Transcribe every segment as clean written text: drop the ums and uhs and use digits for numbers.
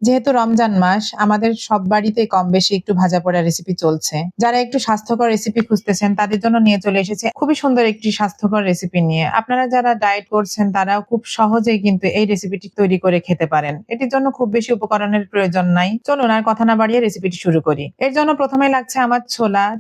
যেহেতু রমজান মাস আমাদের সব বাড়িতেই কম বেশি একটু ভাজা পোড়া রেসিপি চলছে। যারা একটু স্বাস্থ্যকর রেসিপি খুঁজতেছেন তাদের জন্য নিয়ে চলে এসেছে খুবই সুন্দর একটি স্বাস্থ্যকর রেসিপি নিয়ে। আপনারা যারা ডায়েট করছেন তারাও খুব সহজেই কিন্তু এই রেসিপিটি তৈরি করে খেতে পারেন। এটির জন্য খুব বেশি উপকরণের প্রয়োজন নাই। চলুন আর কথা না বাড়িয়ে রেসিপিটি শুরু করি। এর জন্য প্রথমে লাগছে আমার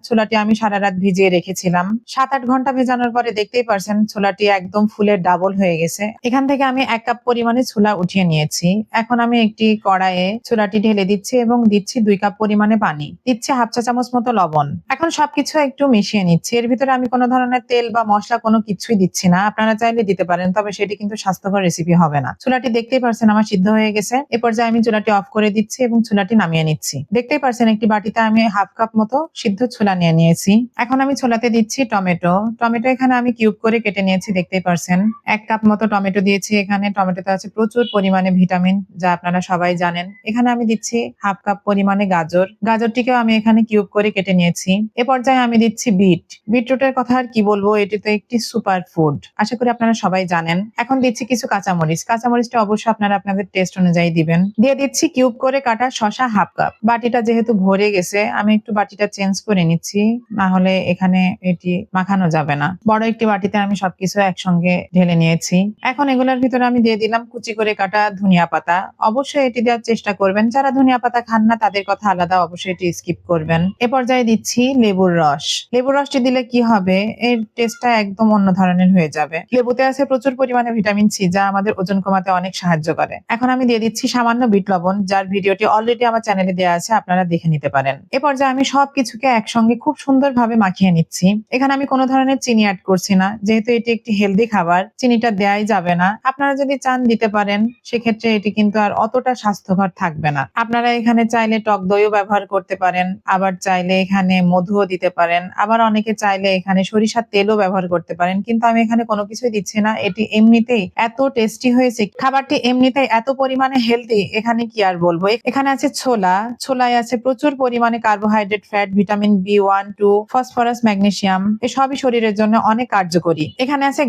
ছোলাটি আমি সারা রাত ভিজিয়ে রেখেছিলাম। 7-8 ঘন্টা ভেজানোর পরে দেখতেই পারছেন ছোলাটি একদম ফুলের ডাবল হয়ে গেছে। এখান থেকে আমি 1 কাপ পরিমাণে ছোলা উঠিয়ে নিয়েছি। এখন আমি একটি কড়াইয়ে ছোলাটি ঢেলে দিচ্ছি এবং দিচ্ছি 2 কাপ পরিমাণে পানি, দিচ্ছি হাফ চা চামচ মতো লবণ। এখন সবকিছু একটু মিশিয়ে নিচ্ছি। এর ভিতরে আমি কোনো ধরনের তেল বা মশলা কোনো কিছুই দিচ্ছি না। আপনারা চাইলে দিতে পারেন, তবে সেটি কিন্তু স্বাস্থ্যকর রেসিপি হবে না। চুলাটি দেখতেই পারছেন আমার সিদ্ধ হয়ে গেছে। এ পর্যায়ে আমি চুলাটি অফ করে দিচ্ছি এবং চুলাটি নামিয়ে নিচ্ছি। দেখতেই পারছেন একটি বাটিতে আমি হাফ কাপ মতো সিদ্ধ ছোলা নিয়ে নিয়েছি। এখন আমি ছোলাতে দিচ্ছি টমেটো। এখানে আমি কিউব করে কেটে নিয়েছি, দেখতেই পারছেন। 1 কাপ মতো টমেটো দিয়েছি। এখানে টমেটোতে আছে প্রচুর পরিমাণে ভিটামিন, যা আপনারা সবাই জানেন। এখানে আমি দিচ্ছি হাফ কাপ পরিমাণে গাজরটিকেও আমি এখানে কিউব করে কেটে নিয়েছি। এ পর্যায়ে আমি দিচ্ছি বিটরুটের কথা আর কি বলবো, এটি তো একটি সুপার ফুড, আশা করি আপনারা সবাই জানেন। এখন দিচ্ছি কিছু কাঁচামরিচটা অবশ্যই আপনারা আপনাদের টেস্ট অনুযায়ী দিবেন। দিয়ে দিচ্ছি কিউব করে কাটা শসা হাফ কাপ। বাটিটা যেহেতু ভরে গেছে আমি একটু বাটিটা চেঞ্জ করে নিচ্ছি, না হলে এখানে এটি মাখানো যাবে না। বড় একটি বাটিতে আমি সবকিছু একসঙ্গে ঢেলে নিয়েছি। এখন এগুলোর ভিতরে আমি দিয়ে দিলাম কুচি করে কাটা ধনিয়া পাতা। অবশ্যই এটি দেওয়ার চেষ্টা করবেন। যারা ধনিয়া পাতা খান না তাদের কথা আলাদা, অবশ্যই এটি স্কিপ করবেন। এ পর্যায়ে দিচ্ছি লেবুর রসটি দিলে কি হবে, এর টেস্টটা একদম অন্য ধরনের হয়ে যাবে। লেবুতে আছে প্রচুর পরিমাণে ভিটামিন সি, যা আমাদের ওজন কমাতে অনেক সাহায্য করে। এখন আমি দিয়ে দিচ্ছি সামান্য বিট লবণ, যার ভিডিওটি অলরেডি আমার চ্যানেলে দেওয়া আছে, আপনারা দেখে নিতে পারেন। এ পর্যায়ে আমি সবকিছুকে একসঙ্গে খুব সুন্দরভাবে মাখিয়ে নিচ্ছি। এখানে আমি কোনো ধরনের চিনি অ্যাড করছি না, যেহেতু এটি একটি হেলদি খাবার, চিনিটা দেয়াই যাবে না। আপনারা যদি চান দিতে পারেন, সেক্ষেত্রে এটি কিন্তু আর অতটা স্বাস্থ্যকর থাকবে না। আপনারা এখানে চাইলে টক দইও ব্যবহার করতে পারেন, আবার চাইলে এখানে মধুও দিতে পারেন, আবার অনেকে চাইলে এখানে সরিষার তেলও ব্যবহার করতে পারেন, কিন্তু আমি এখানে কোনো কিছুই দিচ্ছি না। এটি এমনিতেই এত টেস্টি হয়েছে, খাবারটি এমনিতেই এত পরিমাণে হেলদি, এখানে কি আর বলবো। এখানে আছে ছোলায় আছে প্রচুর পরিমাণে carbohydrate, fat, vitamin B1, 2, phosphorus, magnesium, এসবই শরীরের জন্য অনেক কার্যকরী। এখানে আছে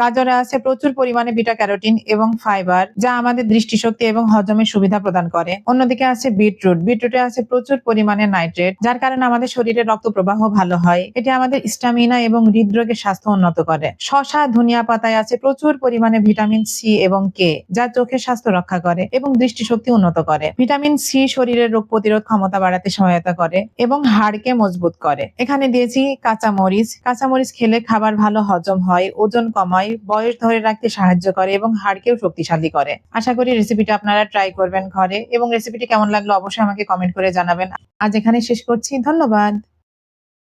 গাজরে আছে প্রচুর পরিমাণে বিটা ক্যারোটিন এবং ফাইবার, যা আমাদের দৃষ্টিশক্তি এবং হজমের সুবিধা প্রদান করে। অন্যদিকে আছে বিটরুটে আছে প্রচুর পরিমাণে নাইট্রেট, যার কারণে আমাদের শরীরে রক্ত প্রবাহ ভালো হয়। এটি আমাদের স্ট্যামিনা এবং হৃদরোগের স্বাস্থ্য উন্নত করে। শসা, ধনিয়া পাতায় আছে প্রচুর পরিমাণে ভিটামিন সি এবং কে, যা চোখের স্বাস্থ্য রক্ষা করে এবং দৃষ্টিশক্তি উন্নত করে। ভিটামিন সি শরীরের রোগ প্রতিরোধ ক্ষমতা বাড়াতে সহায়তা করে এবং হাড়কে মজবুত করে। এখানে দিয়েছি কাঁচামরিচ খেলে খাবার ভালো হজম হয়, ওজন কমায়, বয়স ধরে রাখতে সাহায্য করে এবং হাড়কেও শক্তিশালী করে। আশা করি রেসিপিটা আপনারা ট্রাই করবেন ঘরে, এবং রেসিপিটি কেমন লাগলো অবশ্যই আমাকে কমেন্ট করে জানাবেন। আজ এখানে শেষ করছি, ধন্যবাদ।